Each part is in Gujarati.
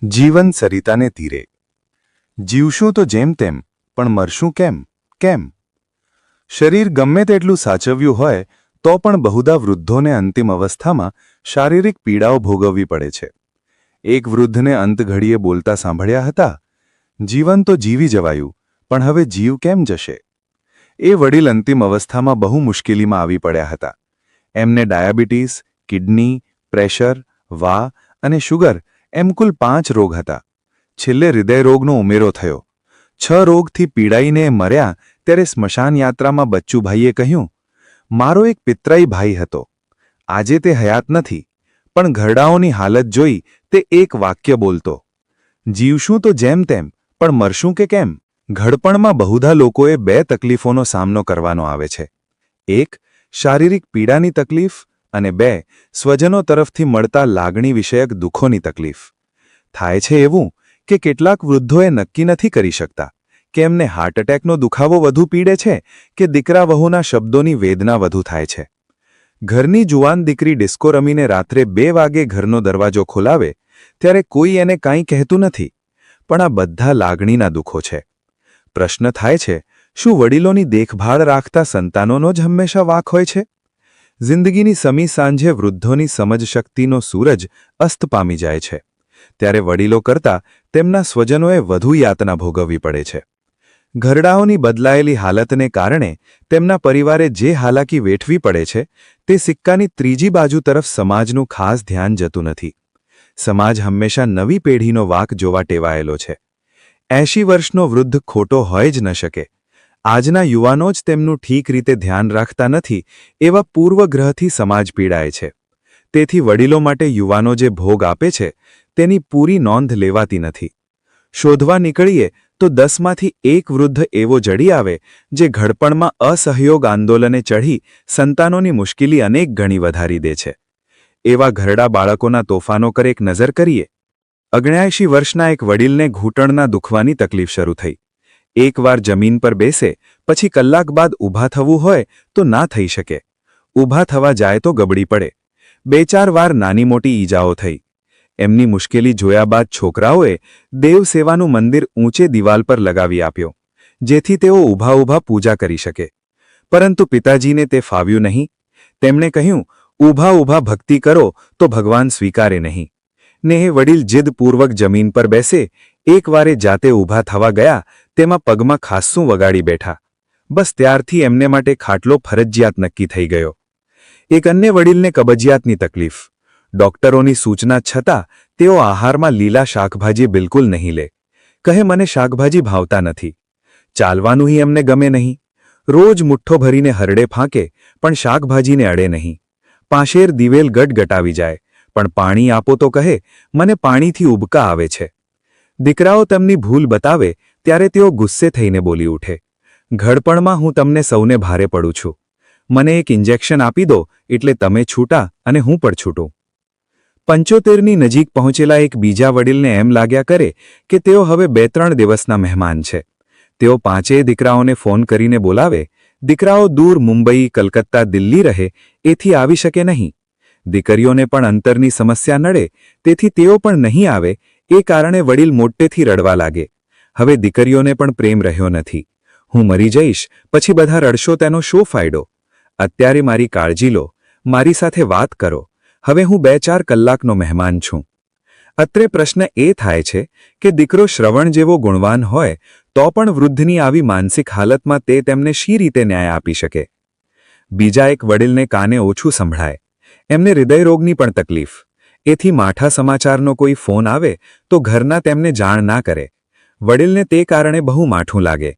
જીવન સરિતાને તીરે. જીવશું તો જેમ તેમ, પણ મરશું કેમ? કેમ? શરીર ગમે તેટલું સાચવ્યું હોય તો પણ બહુધા વૃદ્ધોને અંતિમ અવસ્થામાં શારીરિક પીડાઓ ભોગવવી પડે છે. એક વૃદ્ધને અંત ઘડીએ બોલતા સાંભળ્યા હતા, જીવન તો જીવી જવાયું, પણ હવે જીવ કેમ જશે? એ વડીલ અંતિમ અવસ્થામાં બહુ મુશ્કેલીમાં આવી પડ્યા હતા. એમને ડાયાબિટીસ, કિડની, પ્રેશર, વા અને શુગર એમ કુલ 5 રોગ હતા. છેલ્લે હૃદયરોગનો ઉમેરો થયો. 6 રોગથી પીડાઈને મર્યા ત્યારે સ્મશાન યાત્રામાં બચ્ચુભાઈએ કહ્યું, મારો એક પિતરાઈ ભાઈ હતો. આજે તે હયાત નથી, પણ ઘરડાઓની હાલત જોઈ તે એક વાક્ય બોલતો, જીવશું તો જેમ તેમ, પણ મરશું કે કેમ? ઘડપણમાં બહુધા લોકોએ 2 તકલીફોનો સામનો કરવાનો આવે છે. 1 શારીરિક પીડાની તકલીફ અને 2 સ્વજનો તરફથી મળતા લાગણી વિષયક દુઃખોની તકલીફ. થાય છે એવું કે કેટલાક વૃદ્ધોએ નક્કી નથી કરી શકતા કે એમને હાર્ટ એટેકનો દુખાવો વધુ પીડે છે કે દીકરા વહુના શબ્દોની વેદના વધુ થાય છે. ઘરની જુવાન દીકરી ડિસ્કો રમીને રાત્રે 2 વાગે ઘરનો દરવાજો ખોલાવે ત્યારે કોઈ એને કાંઈ કહેતું નથી, પણ આ બધા લાગણીના દુઃખો છે. પ્રશ્ન થાય છે, શું વડીલોની દેખભાળ રાખતા સંતાનોનો જ હંમેશા વાંક હોય છે? જિંદગીની સમી સાંજે વૃદ્ધોની સમજશક્તિનો સૂરજ અસ્ત પામી જાય છે, ત્યારે વડીલો કરતાં તેમના સ્વજનોએ વધુ યાતના ભોગવવી પડે છે. ઘરડાઓની બદલાયેલી હાલતને કારણે તેમના પરિવારે જે હાલાકી વેઠવી પડે છે તે સિક્કાની ત્રીજી બાજુ તરફ સમાજનું ખાસ ધ્યાન જતું નથી. સમાજ હંમેશા નવી પેઢીનો વાંક જોવા ટેવાયેલો છે. 80 વર્ષનો વૃદ્ધ ખોટો હોય જ ન શકે. આજના યુવાનો જ તેમનું ઠીક રીતે ધ્યાન રાખતા નથી એવા પૂર્વગ્રહથી સમાજ પીડાય છે. તેથી વડીલો માટે યુવાનો જે ભોગ આપે છે તેની પૂરી નોંધ લેવાતી નથી. શોધવા નીકળીએ તો 10માંથી 1 વૃદ્ધ એવો જડી આવે જે ઘડપણમાં અસહયોગ આંદોલને ચઢી સંતાનોની મુશ્કેલી અનેક ગણી વધારી દે છે. એવા ઘરડા બાળકોના તોફાનો પર એક નજર કરીએ. 79 વર્ષના એક વડીલને ઘૂંટણના દુખવાની તકલીફ શરૂ થઈ. એકવાર જમીન પર બેસે પછી કલાક બાદ ઊભા થવું હોય તો ના થઈ શકે. ઊભા થવા જાય તો ગબડી પડે. 2-4 વાર નાની મોટી ઈજાઓ થઈ. એમની મુશ્કેલી જોયા બાદ છોકરાઓએ દેવ સેવાનું મંદિર ઊંચે દિવાલ પર લગાવી આપ્યો, જેથી તેઓ ઊભા પૂજા કરી શકે. પરંતુ પિતાજીને તે ફાવ્યું નહીં. તેમણે કહ્યું, ઊભા ભક્તિ કરો તો ભગવાન સ્વીકારે નહીં. ને એ વડીલ જીદપૂર્વક જમીન પર બેસે. એકવારે જાતે ઊભા થવા ગયા તેમાં પગમાં ખાસ્સું વગાડી બેઠા. બસ ત્યારથી એમને માટે ખાટલો ફરજિયાત નક્કી થઈ ગયો. એક અન્ય વડીલને કબજિયાતની તકલીફ. ડોક્ટરોની સૂચના છતાં તેઓ આહારમાં લીલા શાકભાજી બિલકુલ નહીં લે. કહે, મને શાકભાજી ભાવતા નથી. ચાલવાનું એમને ગમે નહીં. રોજ મુઠ્ઠો ભરીને હરડે ફાંકે પણ શાકભાજીને અડે નહીં. પાંશેર દિવેલ ગટગટાવી જાય, પણ પાણી આપો તો કહે, મને પાણીથી ઉબકા આવે છે. દીકરાઓ તેમની ભૂલ બતાવે ત્યારે તેઓ ગુસ્સે થઈને બોલી ઉઠે, ઘડપણમાં હું તમને સૌને ભારે પડું છું. મને એક ઇન્જેક્શન આપી દો એટલે તમે છૂટા અને હું પણ છૂટું. 75ની નજીક પહોંચેલા એક બીજા વડીલને એમ લાગ્યા કરે કે તેઓ હવે 2-3 દિવસના મહેમાન છે. તેઓ 5 દીકરાઓને ફોન કરીને બોલાવે. દીકરાઓ દૂર મુંબઈ, કલકત્તા, દિલ્હી રહે એથી આવી શકે નહીં. દીકરીઓને પણ અંતરની સમસ્યા નડે તેથી તેઓ પણ નહીં આવે. એ કારણે વડીલ મોટેથી રડવા લાગે. હવે દીકરીઓને પણ પ્રેમ રહ્યો નથી. હું મરી જઈશ પછી બધા રડશો તેનો શો ફાયદો? અત્યારે મારી કાળજી લો, મારી સાથે વાત કરો. હવે હું 2-4 કલાકનો મહેમાન છું. અત્રે પ્રશ્ન એ થાય છે કે દીકરો શ્રવણ જેવો ગુણવાન હોય તો પણ વૃદ્ધની આવી માનસિક હાલતમાં તે તેમને શી રીતે ન્યાય આપી શકે? બીજા એક વડીલને કાને ઓછું સંભળાય. એમને હૃદયરોગની પણ તકલીફ. એથી માઠા સમાચારનો કોઈ ફોન આવે તો ઘરના તેમને જાણ ના કરે. વડીલને તે કારણે બહુ માઠું લાગે.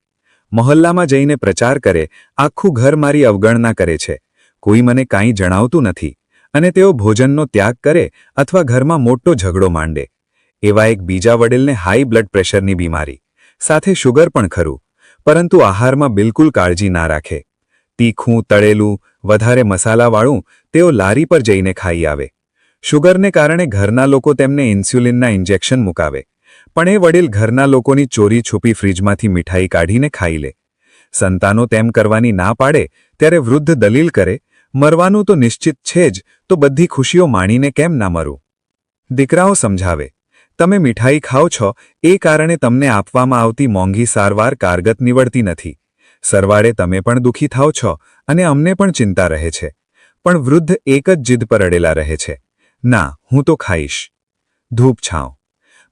મહોલ્લામાં જઈને પ્રચાર કરે, આખું ઘર મારી અવગણના કરે છે, કોઈ મને કાંઈ જણાવતું નથી. અને તેઓ ભોજનનો ત્યાગ કરે અથવા ઘરમાં મોટો ઝઘડો માંડે. એવા એક બીજા વડીલને હાઈ બ્લડ પ્રેશરની બીમારી, સાથે શુગર પણ ખરું, પરંતુ આહારમાં બિલકુલ કાળજી ના રાખે. તીખું, તળેલું, વધારે મસાલાવાળું તેઓ લારી પર જઈને ખાઈ આવે. શુગરને કારણે ઘરના લોકો તેમને ઇન્સ્યુલિનના ઇન્જેક્શન મુકાવે, પણ એ વડીલ ઘરના લોકોની ચોરી છુપી ફ્રીજમાંથી મીઠાઈ કાઢીને ખાઈ લે. સંતાનો તેમ કરવાની ના પાડે ત્યારે વૃદ્ધ દલીલ કરે, મરવાનું તો નિશ્ચિત છે જ, તો બધી ખુશીઓ માણીને કેમ ના મરું? દીકરાઓ સમજાવે, તમે મીઠાઈ ખાઓ છો એ કારણે તમને આપવામાં આવતી મોંઘી સારવાર કારગત નીવડતી નથી. સરવાળે તમે પણ દુઃખી થાઓ છો અને અમને પણ ચિંતા રહે છે. પણ વૃદ્ધ એક જ જીદ પર અડેલા રહે છે, ના, હું તો ખાઈશ. ધૂપછાંવ.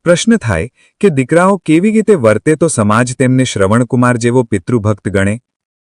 પ્રશ્ન થાય કે દીકરાઓ કેવી રીતે વર્તે તો સમાજ તેમને શ્રવણકુમાર જેવો પિતૃભક્ત ગણે?